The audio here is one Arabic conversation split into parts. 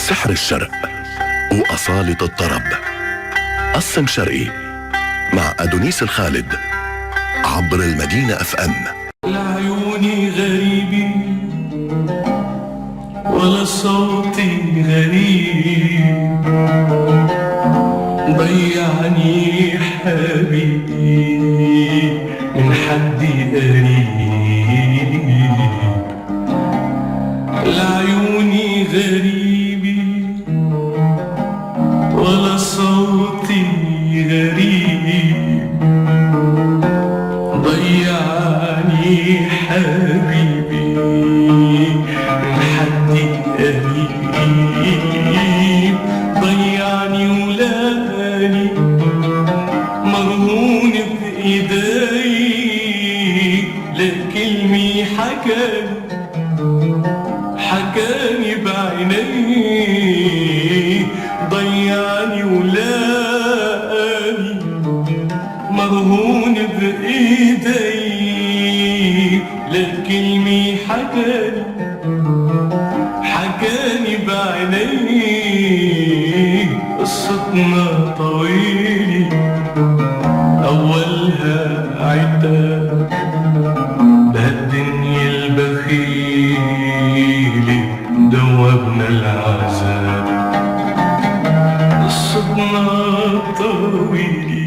سحر الشرق وأصالة الطرب. قسم شرقي مع أدونيس الخالد عبر المدينة اف ام. لعيوني غريبي ولا صوتي غريب، ضيعني حبيبي من حدي قريب. لعيوني غريبي ولا صوتي غريب، ضيعني حبيبي من حدي قريب. ضيعني ولاني مرهون بإيدي، لكلمي حكاني بعيني. ضيعني ولاني مرهون بإيدي، لكلمي حكاني بعيني. قصتنا طويلة أولها عتاب، بهالدنيا البخيلة دوبنا العذاب. قصتنا طويلة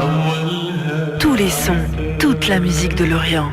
أولها. Tous les sons, toute la musique de l'Orient.